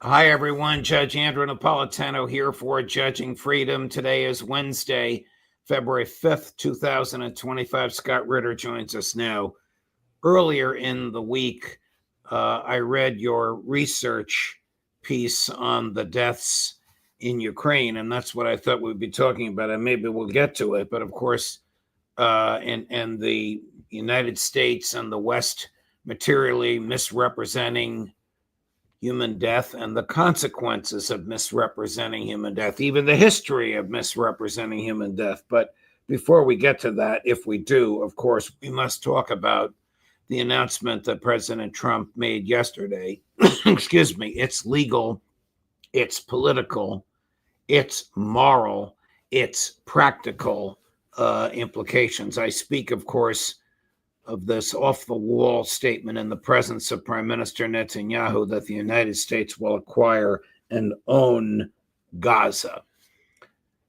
Hi, everyone. Judge Andrew Napolitano here for Judging Freedom. Today is Wednesday, February 5th, 2025. Scott Ritter joins us now. Earlier in the week, I read your research piece on the deaths in Ukraine, and that's what I thought we'd be talking about, and maybe we'll get to it. But of course, and the United States and the West materially misrepresenting human death and the consequences of misrepresenting human death, even the history of misrepresenting human death. But before we get to that, if we do, of course, we must talk about the announcement that President Trump made yesterday. Excuse me. It's legal, it's political, it's moral, it's practical implications. I speak, of course, of this off-the-wall statement in the presence of Prime Minister Netanyahu that the United States will acquire and own Gaza.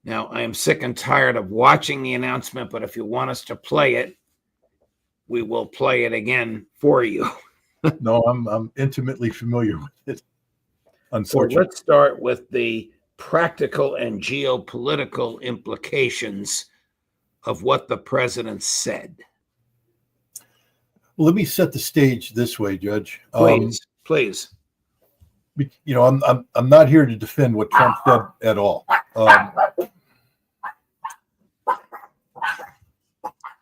Now, I am sick and tired of watching the announcement, but if you want us to play it, we will play it again for you. No, I'm intimately familiar with it, unfortunately. So let's start with the practical and geopolitical implications of what the president said. Well, let me set the stage this way, Judge. Please. You know, I'm not here to defend what Trump said at all.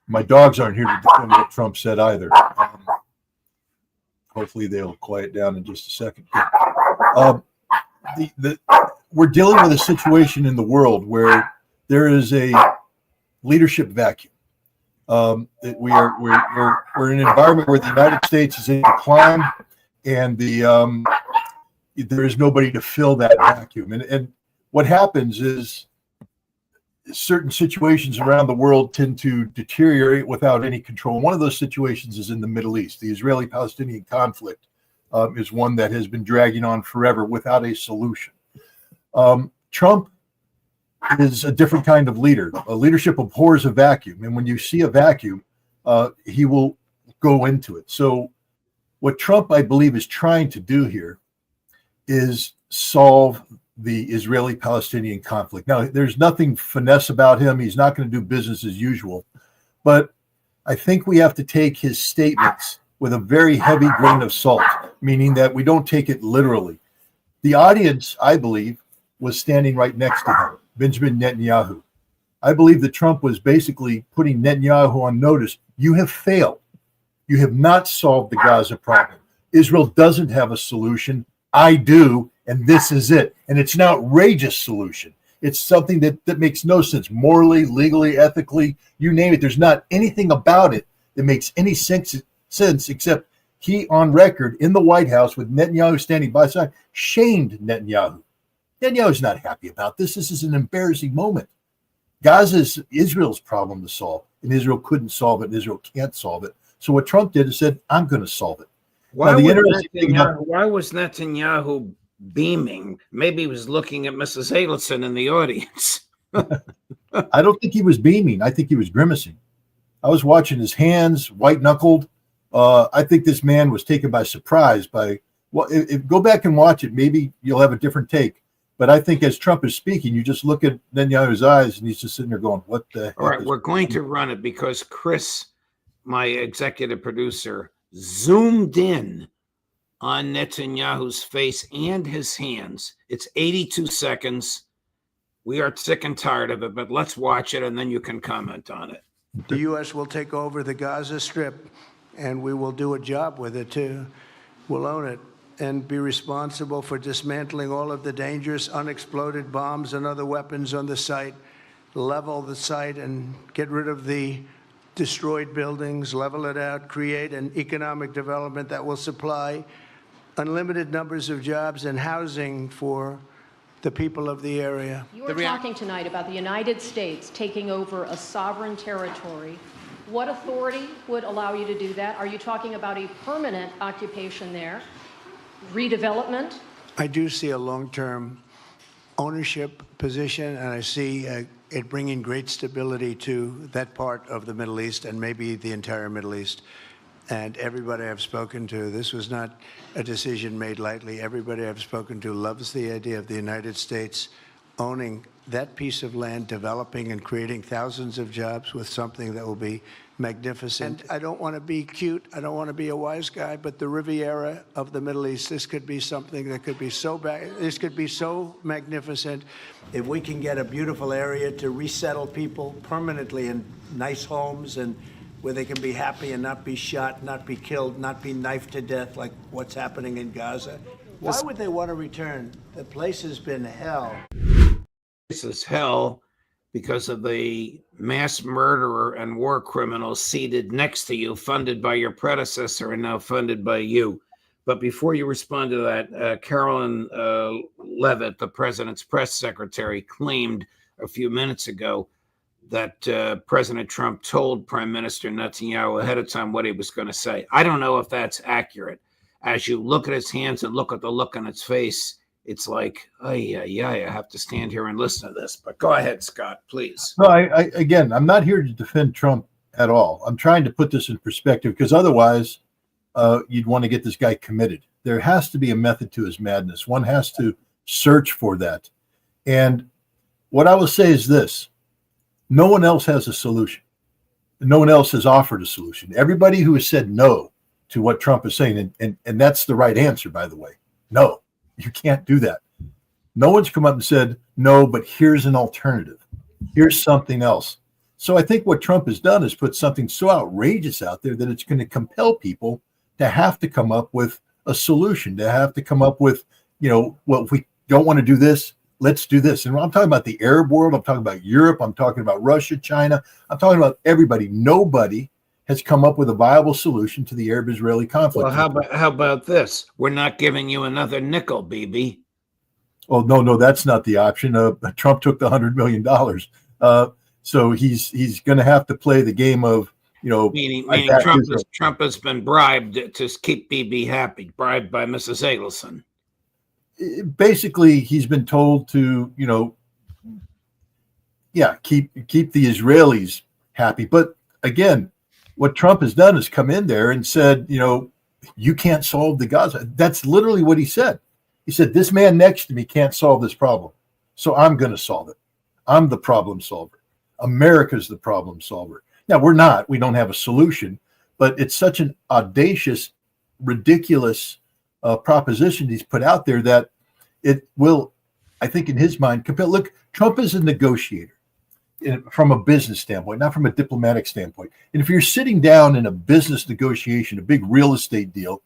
My dogs aren't here to defend what Trump said either. Hopefully, they'll quiet down in just a second. We're dealing with a situation in the world where there is a leadership vacuum. We're in an environment where the United States is in decline, and there is nobody to fill that vacuum. And what happens is certain situations around the world tend to deteriorate without any control. One of those situations is in the Middle East. The Israeli-Palestinian conflict is one that has been dragging on forever without a solution. Trump is a different kind of leader. A leadership abhors a vacuum, and when you see a vacuum, he will go into it. So what Trump, I believe, is trying to do here is solve the Israeli-Palestinian conflict. Now, there's nothing finesse about him. He's not going to do business as usual, but I think we have to take his statements with a very heavy grain of salt, meaning that we don't take it literally. The audience, I believe, was standing right next to him, Benjamin Netanyahu. I believe that Trump was basically putting Netanyahu on notice. You have failed. You have not solved the Gaza problem. Israel doesn't have a solution. I do, and this is it. And it's an outrageous solution. It's something that makes no sense morally, legally, ethically, you name it. There's not anything about it that makes any sense except he, on record in the White House with Netanyahu standing by his side, shamed Netanyahu. Netanyahu's not happy about this. This is an embarrassing moment. Gaza is Israel's problem to solve, and Israel couldn't solve it, and Israel can't solve it. So what Trump did is said, I'm going to solve it. Why was Netanyahu beaming? Maybe he was looking at Mrs. Adelson in the audience. I don't think he was beaming. I think he was grimacing. I was watching his hands, white-knuckled. I think this man was taken by surprise by, well, if go back and watch it, maybe you'll have a different take. But I think as Trump is speaking, you just look at Netanyahu's eyes, and he's just sitting there going, what the heck? All right, we're going to run it because Chris, my executive producer, zoomed in on Netanyahu's face and his hands. It's 82 seconds. We are sick and tired of it, but let's watch it, and then you can comment on it. The U.S. will take over the Gaza Strip, and we will do a job with it, too. We'll own it and be responsible for dismantling all of the dangerous unexploded bombs and other weapons on the site, level the site and get rid of the destroyed buildings, level it out, create an economic development that will supply unlimited numbers of jobs and housing for the people of the area. You are talking tonight about the United States taking over a sovereign territory. What authority would allow you to do that? Are you talking about a permanent occupation there? Redevelopment? I do see a long-term ownership position, and I see it bringing great stability to that part of the Middle East and maybe the entire Middle East. And everybody I've spoken to, this was not a decision made lightly. Everybody I've spoken to loves the idea of the United States owning that piece of land, developing and creating thousands of jobs with something that will be magnificent. And I don't want to be cute. I don't want to be a wise guy, but the Riviera of the Middle East, this could be something that could be this could be so magnificent. If we can get a beautiful area to resettle people permanently in nice homes and where they can be happy and not be shot, not be killed, not be knifed to death like what's happening in Gaza. Why would they want to return? The place has been hell. This is hell because of the mass murderer and war criminals seated next to you, funded by your predecessor and now funded by you. But before you respond to that, Carolyn Levitt, the president's press secretary, claimed a few minutes ago that President Trump told Prime Minister Netanyahu ahead of time what he was going to say. I don't know if that's accurate. As you look at his hands and look at the look on its face, it's like, I have to stand here and listen to this. But go ahead, Scott, please. No, again, I'm not here to defend Trump at all. I'm trying to put this in perspective because otherwise you'd want to get this guy committed. There has to be a method to his madness. One has to search for that. And what I will say is this. No one else has a solution. No one else has offered a solution. Everybody who has said no to what Trump is saying, and that's the right answer, by the way. No, you can't do that. No one's come up and said, no, but here's an alternative. Here's something else. So I think what Trump has done is put something so outrageous out there that it's going to compel people to have to come up with a solution, to have to come up with, well, if we don't want to do this, let's do this. And I'm talking about the Arab world. I'm talking about Europe. I'm talking about Russia, China. I'm talking about everybody. Nobody has come up with a viable solution to the Arab-Israeli conflict. Well, how about this? We're not giving you another nickel, BB. Oh, no, that's not the option. Trump took the $100 million. So he's going to have to play the game of, meaning Trump has been bribed to keep BB happy, bribed by Mrs. Eggleston. Basically, he's been told to, keep the Israelis happy. But again, what Trump has done is come in there and said, you can't solve the Gaza. That's literally what he said. He said, this man next to me can't solve this problem, so I'm going to solve it. I'm the problem solver. America's the problem solver. Now, we don't have a solution, but it's such an audacious, ridiculous proposition he's put out there that it will, I think in his mind, compel. Look, Trump is a negotiator from a business standpoint, not from a diplomatic standpoint. And if you're sitting down in a business negotiation, a big real estate deal,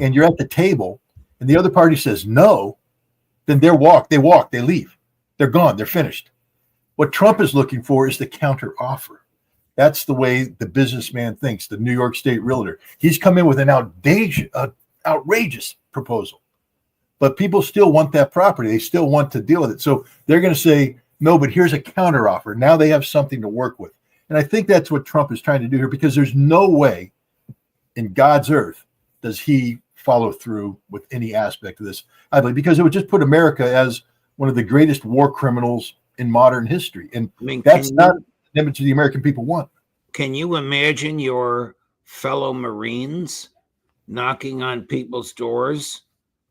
and you're at the table and the other party says no, then they leave. They're gone, they're finished. What Trump is looking for is the counter offer. That's the way the businessman thinks, the New York State realtor. He's come in with an outrageous proposal. But people still want that property. They still want to deal with it. So they're going to say, no, but here's a counter offer. Now they have something to work with. And I think that's what Trump is trying to do here, because there's no way in God's earth does he follow through with any aspect of this. I believe because it would just put America as one of the greatest war criminals in modern history. And that's not the image the American people want. Can you imagine your fellow Marines knocking on people's doors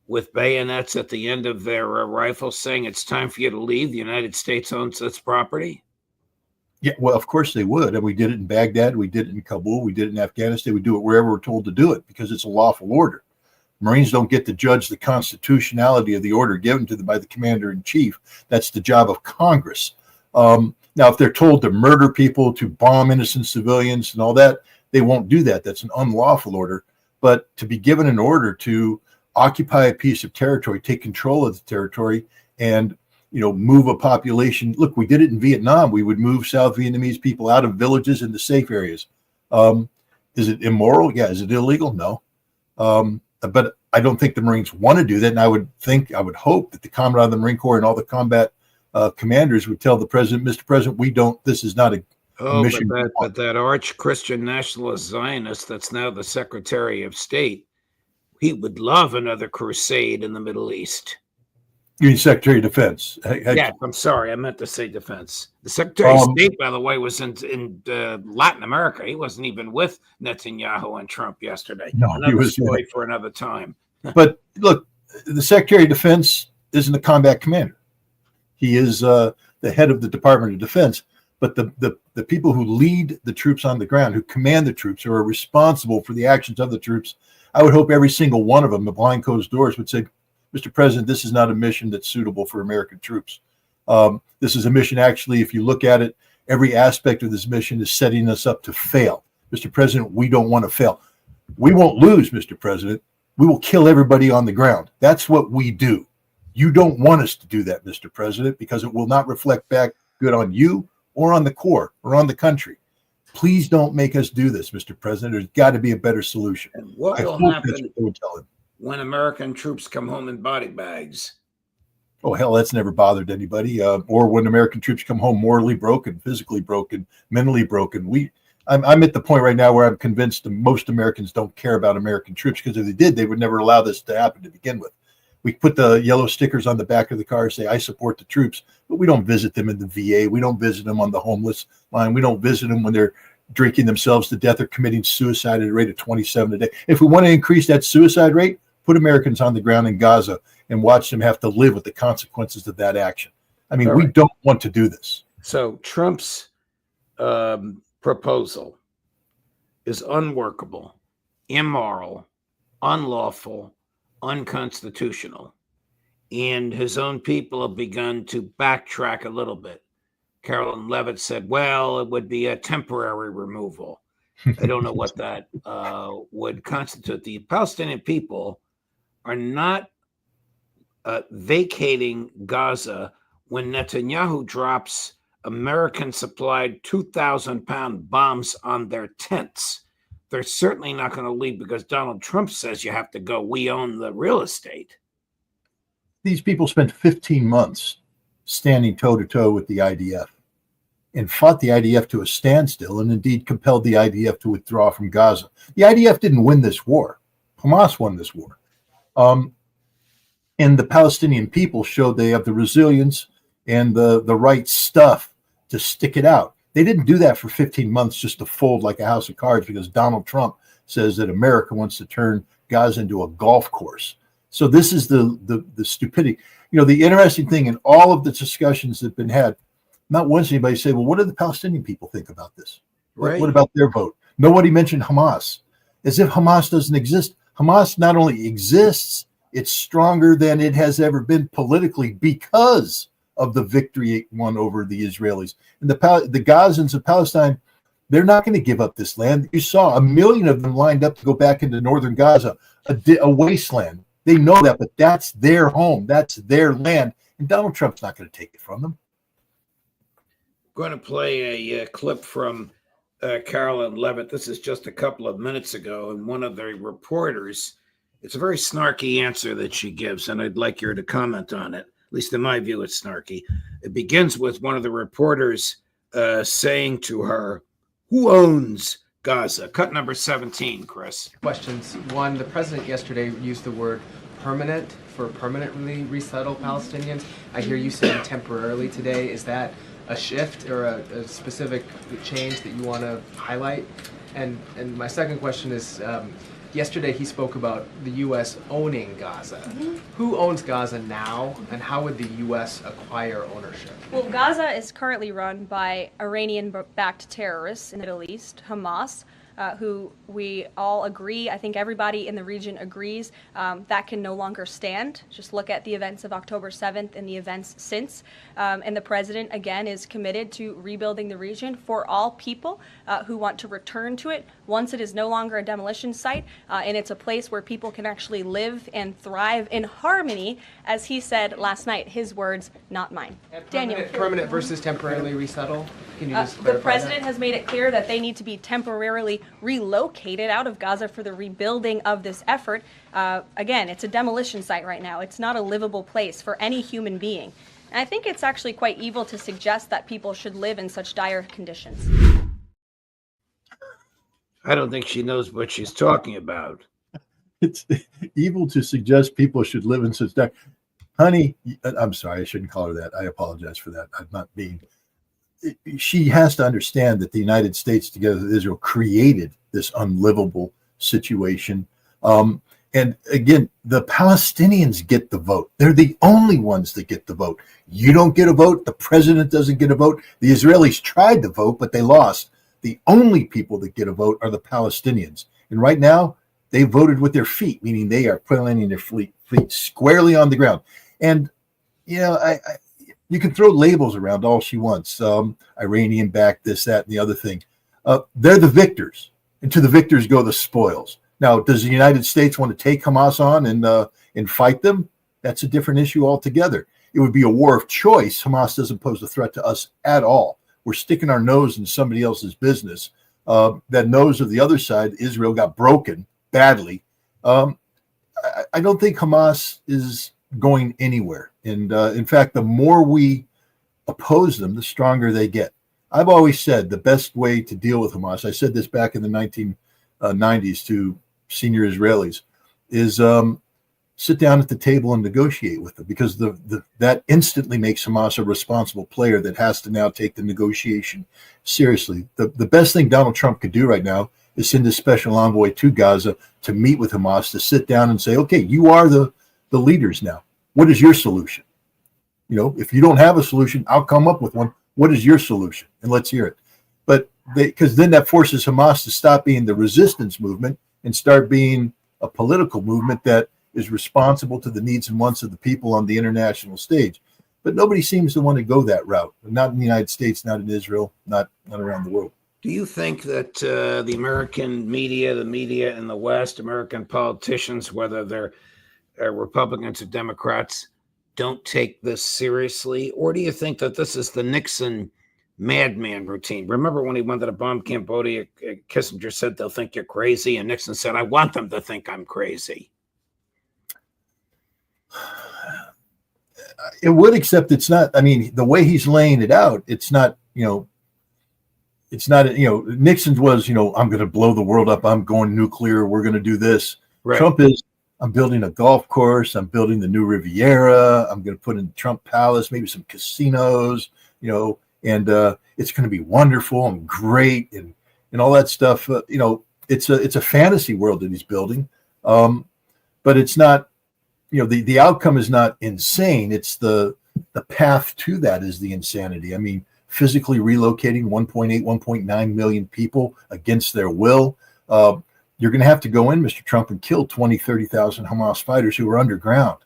with bayonets at the end of their rifles saying it's time for you to leave? The United States owns this property. Yeah, well, of course they would. And we did it in Baghdad. We did it in Kabul. We did it in Afghanistan. We do it wherever we're told to do it because it's a lawful order. Marines don't get to judge the constitutionality of the order given to them by the commander-in-chief. That's the job of Congress. Now, if they're told to murder people, to bomb innocent civilians and all that, they won't do that. That's an unlawful order. But to be given an order to occupy a piece of territory, take control of the territory, and move a population. Look, we did it in Vietnam. We would move South Vietnamese people out of villages into safe areas. Is it immoral? Yeah. Is it illegal? No. But I don't think the Marines want to do that. And I would hope that the Commandant of the Marine Corps and all the combat commanders would tell the president, Mr. President, this is not a mission. But that arch Christian nationalist Zionist that's now the Secretary of State, he would love another crusade in the Middle East. You mean Secretary of Defense? Yeah, I'm sorry. I meant to say defense. The Secretary of State, by the way, was in Latin America. He wasn't even with Netanyahu and Trump yesterday. No, he was story for another time. But look, the Secretary of Defense isn't a combat commander. He is the head of the Department of Defense. But the people who lead the troops on the ground, who command the troops, who are responsible for the actions of the troops, I would hope every single one of them, behind closed doors, would say, Mr. President, this is not a mission that's suitable for American troops. This is a mission, actually, if you look at it, every aspect of this mission is setting us up to fail. Mr. President, we don't want to fail. We won't lose, Mr. President. We will kill everybody on the ground. That's what we do. You don't want us to do that, Mr. President, because it will not reflect back good on you or on the Corps or on the country. Please don't make us do this, Mr. President. There's got to be a better solution. And what I will hope happen that's what they would tell him. When American troops come home in body bags? Oh, hell, that's never bothered anybody. Or when American troops come home morally broken, physically broken, mentally broken. I'm at the point right now where I'm convinced that most Americans don't care about American troops, because if they did, they would never allow this to happen to begin with. We put the yellow stickers on the back of the car, say, I support the troops, but we don't visit them in the VA. We don't visit them on the homeless line. We don't visit them when they're drinking themselves to death or committing suicide at a rate of 27 a day. If we want to increase that suicide rate, put Americans on the ground in Gaza and watch them have to live with the consequences of that action. I mean, we don't want to do this. So Trump's proposal is unworkable, immoral, unlawful, unconstitutional. And his own people have begun to backtrack a little bit. Carolyn Levitt said, well, it would be a temporary removal. I don't know what that would constitute. The Palestinian people are not vacating Gaza when Netanyahu drops American-supplied 2,000-pound bombs on their tents. They're certainly not going to leave because Donald Trump says you have to go. We own the real estate. These people spent 15 months standing toe-to-toe with the IDF and fought the IDF to a standstill and indeed compelled the IDF to withdraw from Gaza. The IDF didn't win this war. Hamas won this war. And the Palestinian people showed they have the resilience and the right stuff to stick it out. They didn't do that for 15 months just to fold like a house of cards because Donald Trump says that America wants to turn Gaza into a golf course. So this is the stupidity. You know, the interesting thing in all of the discussions that have been had, not once anybody say, well, what do the Palestinian people think about this? Right. What about their vote? Nobody mentioned Hamas, as if Hamas doesn't exist. Hamas not only exists, it's stronger than it has ever been politically because of the victory it won over the Israelis. And the Gazans of Palestine, they're not going to give up this land. You saw 1 million of them lined up to go back into northern Gaza, a wasteland. They know that, but that's their home. That's their land. And Donald Trump's not going to take it from them. I'm going to play a clip from Carolyn Levitt. This is just a couple of minutes ago. And one of the reporters, it's a very snarky answer that she gives, and I'd like you to comment on it. At least in my view, it's snarky. It begins with one of the reporters saying to her, who owns Gaza? Cut number 17, Chris. Questions. One, the president yesterday used the word permanent for permanently resettle Palestinians. I hear you saying temporarily today. Is that a shift or a specific change that you want to highlight? And my second question is, yesterday he spoke about the U.S. owning Gaza. Mm-hmm. Who owns Gaza now, and how would the U.S. acquire ownership? Well, Gaza is currently run by Iranian-backed terrorists in the Middle East, Hamas, who we all agree, I think everybody in the region agrees, that can no longer stand. Just look at the events of October 7th and the events since. And the president, again, is committed to rebuilding the region for all people who want to return to it once it is no longer a demolition site and it's a place where people can actually live and thrive in harmony, as he said last night, his words, not mine. Daniel. Permanent versus temporarily resettle? Can you just clarify the president that? has made it clear that they need to be temporarily relocated out of Gaza for the rebuilding of this effort. Again, it's a demolition site right now. It's not a livable place for any human being. And I think it's actually quite evil to suggest that people should live in such dire conditions. I don't think she knows what she's talking about. It's evil to suggest people should live in such dire. honey, I'm sorry, I shouldn't call her that. I apologize for that. I'm not being. She has to understand that the United States, together with Israel, created this unlivable situation. And again, the Palestinians get the vote. They're the only ones that get the vote. You don't get a vote. The president doesn't get a vote. The Israelis tried to vote, but they lost. The only people that get a vote are the Palestinians. And right now, they voted with their feet, meaning they are planting their feet squarely on the ground. And, you know, you can throw labels around all she wants. Iranian backed, this, that, and the other thing. They're the victors. And to the victors go the spoils. Now, does the United States want to take Hamas on and fight them? That's a different issue altogether. It would be a war of choice. Hamas doesn't pose a threat to us at all. We're sticking our nose in somebody else's business. That nose of the other side, Israel, got broken badly. I don't think Hamas is going anywhere. And in fact, the more we oppose them, the stronger they get. I've always said the best way to deal with Hamas, I said this back in the 1990s to senior Israelis, is sit down at the table and negotiate with them, because that instantly makes Hamas a responsible player that has to now take the negotiation seriously. The best thing Donald Trump could do right now is send a special envoy to Gaza to meet with Hamas, to sit down and say, okay, you are the leaders now. What is your solution? You know, if you don't have a solution, I'll come up with one. What is your solution? And let's hear it. But because then that forces Hamas to stop being the resistance movement and start being a political movement that is responsible to the needs and wants of the people on the international stage. But nobody seems to want to go that route. Not in the United States, not in Israel, not around the world. Do you think that the American media, the media in the West, American politicians, whether they're Republicans or Democrats, don't take this seriously? Or do you think that this is the Nixon madman routine? Remember when he wanted to bomb Cambodia, Kissinger said they'll think you're crazy, and Nixon said, I want them to think I'm crazy. It would, except it's not. I mean, the way he's laying it out, it's not, it's not, Nixon's was, I'm going to blow the world up. I'm going nuclear. We're going to do this. Right. Trump is, I'm building a golf course. I'm building the new Riviera. I'm going to put in Trump Palace, maybe some casinos, and it's going to be wonderful and great and all that stuff. It's a fantasy world that he's building. But it's not, the outcome is not insane. It's the path to that is the insanity. I mean, physically relocating 1.8, 1.9 million people against their will. You're going to have to go in, Mr. Trump, and kill 20, 30,000 Hamas fighters who are underground.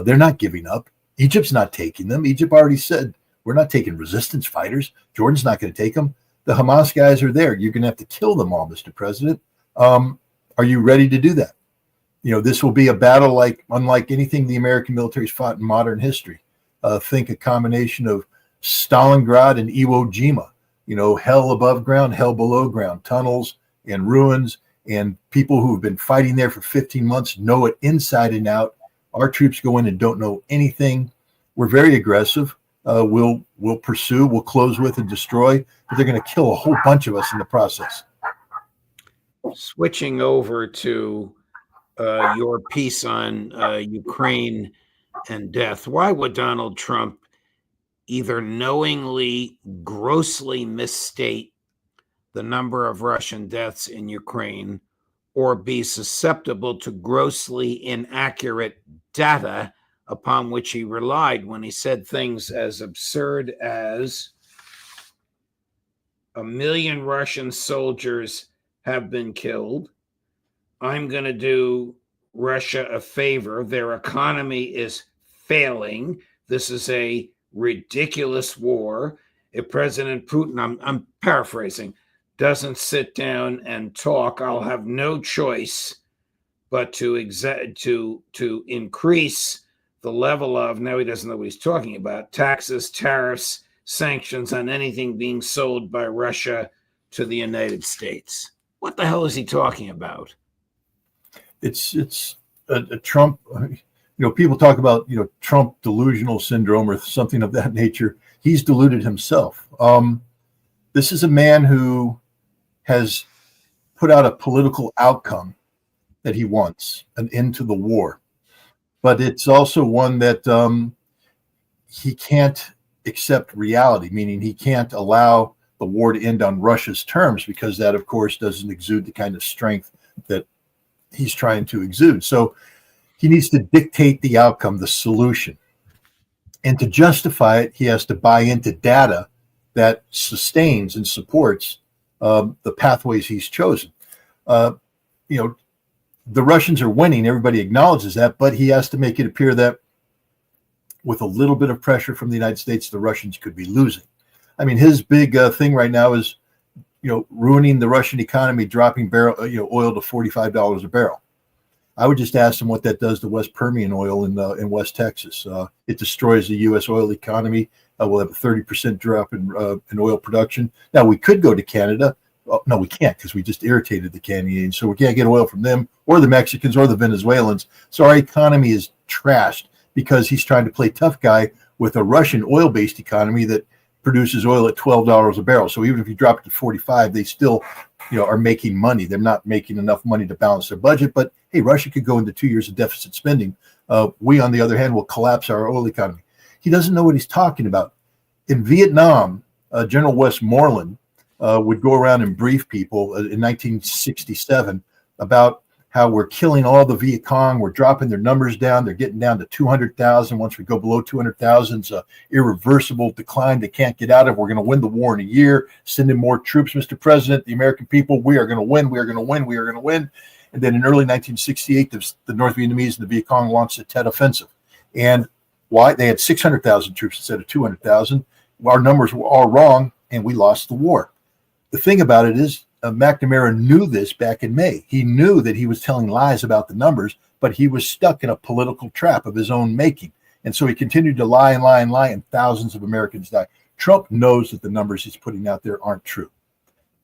They're not giving up. Egypt's not taking them. Egypt already said, we're not taking resistance fighters. Jordan's not going to take them. The Hamas guys are there. You're going to have to kill them all, Mr. President. Are you ready to do that? This will be a battle unlike anything the American military's fought in modern history. Think a combination of Stalingrad and Iwo Jima, hell above ground, hell below ground, tunnels and ruins, and people who have been fighting there for 15 months know it inside and out. Our troops go in and don't know anything. We're very aggressive. We'll pursue, we'll close with and destroy, but they're going to kill a whole bunch of us in the process. Switching over to your piece on Ukraine and death, why would Donald Trump either knowingly, grossly misstate the number of Russian deaths in Ukraine, or be susceptible to grossly inaccurate data upon which he relied when he said things as absurd as 1 million Russian soldiers have been killed. I'm going to do Russia a favor. Their economy is failing. This is a ridiculous war. If President Putin, I'm paraphrasing, doesn't sit down and talk, I'll have no choice but to increase the level of, now he doesn't know what he's talking about, taxes, tariffs, sanctions on anything being sold by Russia to the United States. What the hell is he talking about? It's a Trump, people talk about, Trump delusional syndrome or something of that nature. He's deluded himself. This is a man who has put out a political outcome that he wants, an end to the war. but it's also one that he can't accept reality, meaning he can't allow the war to end on Russia's terms, because that, of course, doesn't exude the kind of strength that he's trying to exude. So he needs to dictate the outcome, the solution. And to justify it, he has to buy into data that sustains and supports the pathways he's chosen. The Russians are winning. Everybody acknowledges that, but he has to make it appear that with a little bit of pressure from the United States, the Russians could be losing. I mean, his big thing right now is, ruining the Russian economy, dropping oil to $45 a barrel. I would just ask him what that does to West Permian oil in West Texas. It destroys the U.S. oil economy. We'll have a 30% drop in oil production. Now, we could go to Canada. Well, no, we can't, because we just irritated the Canadians. So we can't get oil from them or the Mexicans or the Venezuelans. So our economy is trashed because he's trying to play tough guy with a Russian oil-based economy that produces oil at $12 a barrel. So even if you drop it to 45, they still, are making money. They're not making enough money to balance their budget. But hey, Russia could go into 2 years of deficit spending. We, on the other hand, will collapse our oil economy. He doesn't know what he's talking about. In Vietnam, General Westmoreland would go around and brief people in 1967 about how we're killing all the Viet Cong. We're dropping their numbers down. They're getting down to 200,000. Once we go below 200,000, it's an irreversible decline they can't get out of. We're going to win the war in a year. Send in more troops, Mr. President. The American people, we are going to win. We are going to win. We are going to win. And then in early 1968, the North Vietnamese and the Viet Cong launched the Tet Offensive. And why? They had 600,000 troops instead of 200,000. Our numbers were all wrong, and we lost the war. The thing about it is, McNamara knew this back in May. He knew that he was telling lies about the numbers, but he was stuck in a political trap of his own making. And so he continued to lie and lie and lie, and thousands of Americans died. Trump knows that the numbers he's putting out there aren't true.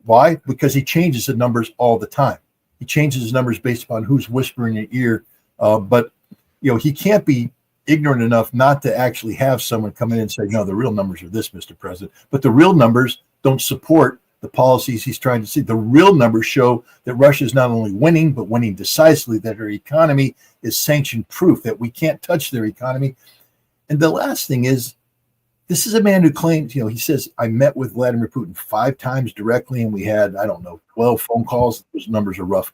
Why? Because he changes the numbers all the time. He changes his numbers based upon who's whispering in your ear. But he can't be ignorant enough not to actually have someone come in and say, no, the real numbers are this, Mr. President. But the real numbers don't support the policies he's trying to see. The real numbers show that Russia is not only winning, but winning decisively, that her economy is sanction proof, that we can't touch their economy. And the last thing is, this is a man who claims, he says, I met with Vladimir Putin 5 times directly, and we had, 12 phone calls. Those numbers are rough.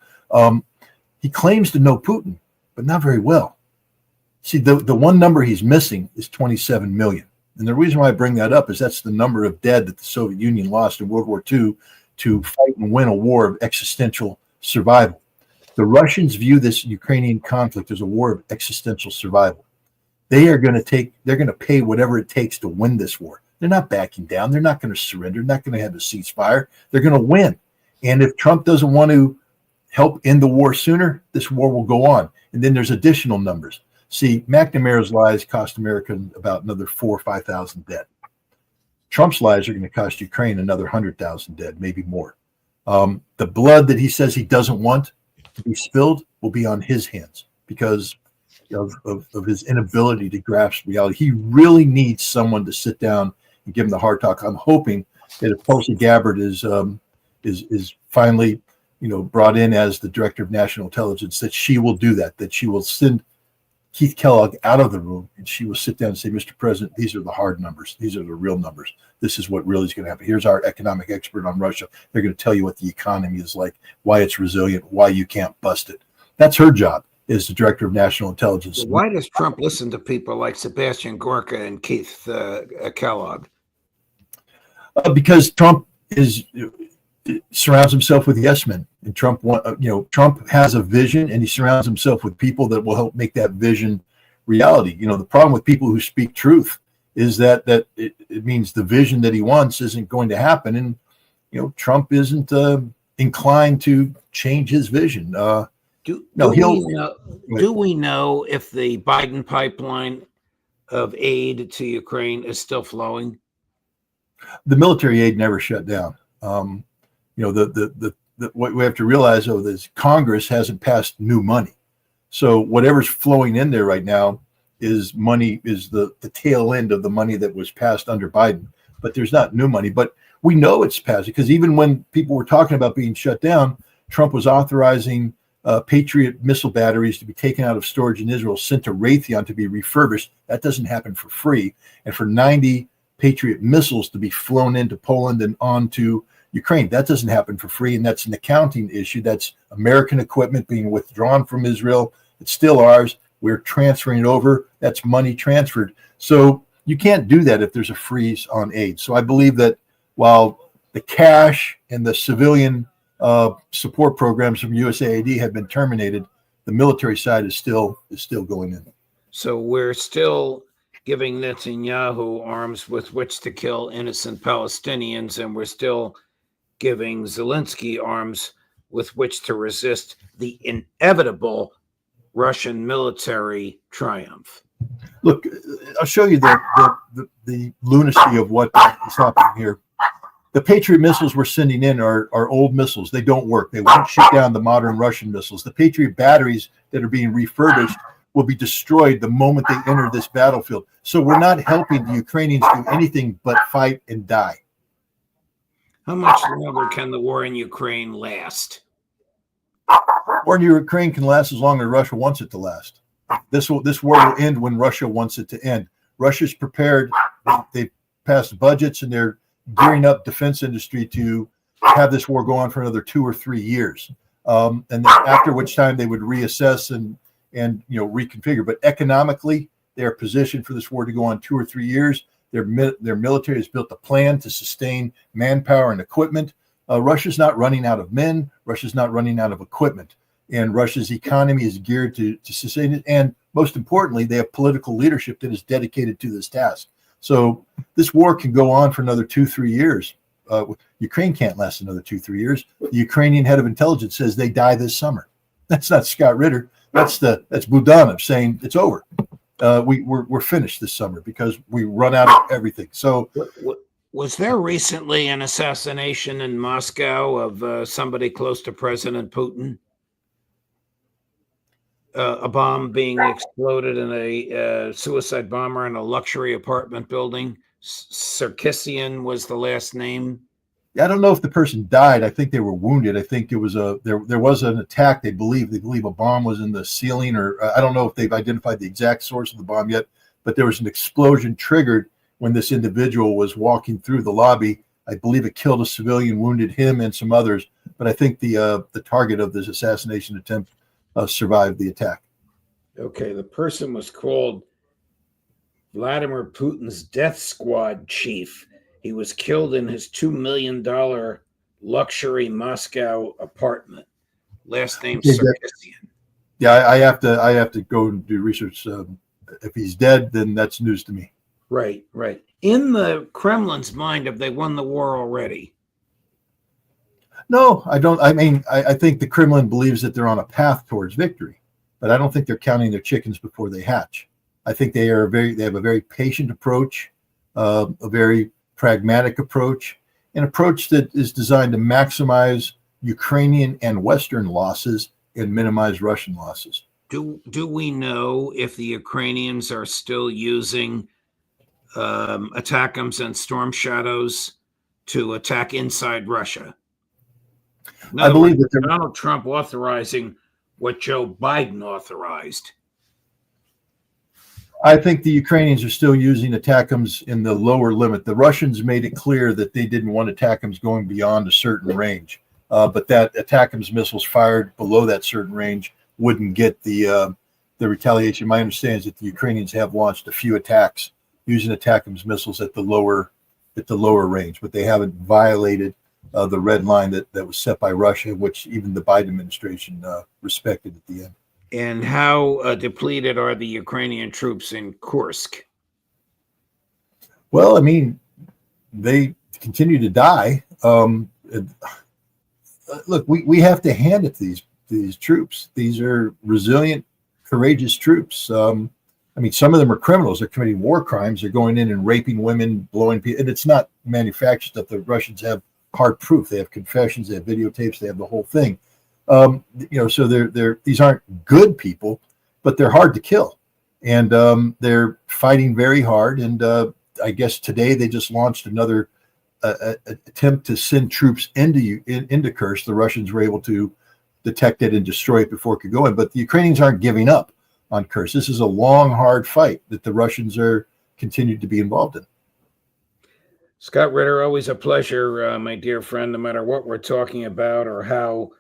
He claims to know Putin, but not very well. See, the one number he's missing is 27 million. And the reason why I bring that up is that's the number of dead that the Soviet Union lost in World War II to fight and win a war of existential survival. The Russians view this Ukrainian conflict as a war of existential survival. They're going to pay whatever it takes to win this war. They're not backing down. They're not going to surrender. They're not going to have a ceasefire. They're going to win. And if Trump doesn't want to help end the war sooner, this war will go on. And then there's additional numbers. See, McNamara's lies cost America about another 4,000 or 5,000 dead. Trump's lies are going to cost Ukraine another 100,000 dead, maybe more. The blood that he says he doesn't want to be spilled will be on his hands because of his inability to grasp reality. He really needs someone to sit down and give him the hard talk. I'm hoping that if Tulsi Gabbard is finally, brought in as the director of national intelligence, that she will do that she will send Keith Kellogg out of the room, and she will sit down and say, Mr. President, these are the hard numbers. These are the real numbers. This is what really is going to happen. Here's our economic expert on Russia. They're going to tell you what the economy is like, why it's resilient, why you can't bust it. That's her job as the director of national intelligence. So why does Trump listen to people like Sebastian Gorka and Keith Kellogg? Because Trump surrounds himself with yes men, and Trump has a vision, and he surrounds himself with people that will help make that vision reality. The problem with people who speak truth is that it means the vision that he wants isn't going to happen, and Trump isn't inclined to change his vision. Do we know if the Biden pipeline of aid to Ukraine is still flowing? The military aid never shut down. What we have to realize, though, is Congress hasn't passed new money. So whatever's flowing in there right now is the tail end of the money that was passed under Biden. But there's not new money. But we know it's passed because even when people were talking about being shut down, Trump was authorizing Patriot missile batteries to be taken out of storage in Israel, sent to Raytheon to be refurbished. That doesn't happen for free. And for 90 Patriot missiles to be flown into Poland and on to Ukraine, that doesn't happen for free. And that's an accounting issue. That's American equipment being withdrawn from Israel. It's still ours. We're transferring it over. That's money transferred. So you can't do that if there's a freeze on aid. So I believe that while the cash and the civilian support programs from USAID have been terminated, the military side is still going in. So we're still giving Netanyahu arms with which to kill innocent Palestinians, and we're still giving Zelensky arms with which to resist the inevitable Russian military triumph. Look, I'll show you the lunacy of what is happening here. The Patriot missiles we're sending in are old missiles. They don't work. They won't shoot down the modern Russian missiles. The Patriot batteries that are being refurbished will be destroyed the moment they enter this battlefield. So we're not helping the Ukrainians do anything but fight and die. How much longer can the war in Ukraine last? War in Ukraine can last as long as Russia wants it to last. This war will end when Russia wants it to end. Russia's prepared. They've passed budgets and they're gearing up defense industry to have this war go on for another 2 or 3 years, and then after which time they would reassess and reconfigure. But economically, they are positioned for this war to go on 2 or 3 years. Their military has built a plan to sustain manpower and equipment. Russia's not running out of men. Russia's not running out of equipment, and Russia's economy is geared to sustain it. And most importantly, they have political leadership that is dedicated to this task. So this war can go on for another 2-3 years. Ukraine can't last another 2-3 years. The Ukrainian head of intelligence says they die this summer. That's not Scott Ritter. That's Budanov saying it's over. We're finished this summer because we run out of everything. So was there recently an assassination in Moscow of somebody close to President Putin? A bomb being exploded in a suicide bomber in a luxury apartment building. Sarkisian was the last name. I don't know if the person died. I think they were wounded. I think it was there was an attack. They believe a bomb was in the ceiling, or I don't know if they've identified the exact source of the bomb yet, but there was an explosion triggered when this individual was walking through the lobby. I believe it killed a civilian, wounded him and some others, but I think the target of this assassination attempt survived the attack. Okay, the person was called Vladimir Putin's death squad chief. He was killed in his $2 million luxury Moscow apartment. Last name Sarkisian. Yeah, I have to go and do research. If he's dead, then that's news to me. Right. In the Kremlin's mind, have they won the war already? No, I don't. I mean, I think the Kremlin believes that they're on a path towards victory, but I don't think they're counting their chickens before they hatch. I think they have a very patient approach, a very pragmatic approach, an approach that is designed to maximize Ukrainian and Western losses and minimize Russian losses. Do we know if the Ukrainians are still using ATACMS and Storm Shadows to attack inside Russia? I believe that Donald Trump authorizing what Joe Biden authorized. I think the Ukrainians are still using ATACMS in the lower limit. The Russians made it clear that they didn't want ATACMS going beyond a certain range, but that ATACMS missiles fired below that certain range wouldn't get the retaliation. My understanding is that the Ukrainians have launched a few attacks using ATACMS missiles at the lower range, but they haven't violated the red line that was set by Russia, which even the Biden administration respected at the end. And how depleted are the Ukrainian troops in Kursk? Well, I mean, they continue to die. Look, we have to hand it to these troops. These are resilient, courageous troops. I mean, some of them are criminals. They're committing war crimes. They're going in and raping women, blowing people. And it's not manufactured stuff. The Russians have hard proof. They have confessions. They have videotapes. They have the whole thing. So these aren't good people, but they're hard to kill, and they're fighting very hard. And I guess today they just launched another attempt to send troops into Kursk. The Russians were able to detect it and destroy it before it could go in. But the Ukrainians aren't giving up on Kursk. This is a long, hard fight that the Russians are continued to be involved in. Scott Ritter, always a pleasure, my dear friend, no matter what we're talking about or how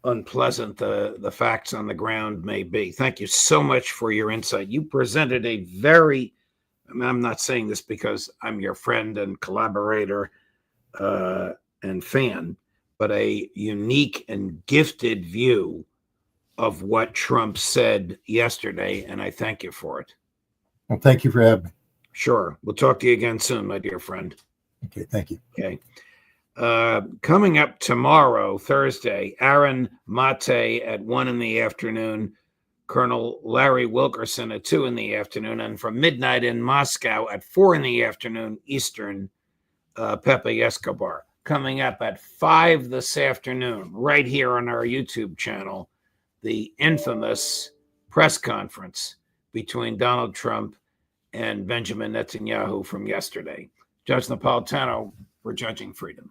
unpleasant the facts on the ground may be. Thank you so much for your insight. You presented a very, I'm not saying this because I'm your friend and collaborator and fan, but a unique and gifted view of what Trump said yesterday, and I thank you for it. Well, thank you for having me. Sure. We'll talk to you again soon, my dear friend. Okay, thank you. Okay. Coming up tomorrow, Thursday, Aaron Mate at 1 p.m, Colonel Larry Wilkerson at 2 p.m, and from midnight in Moscow at 4 p.m. Eastern, Pepe Escobar. Coming up at 5 this afternoon, right here on our YouTube channel, the infamous press conference between Donald Trump and Benjamin Netanyahu from yesterday. Judge Napolitano, we're judging freedom.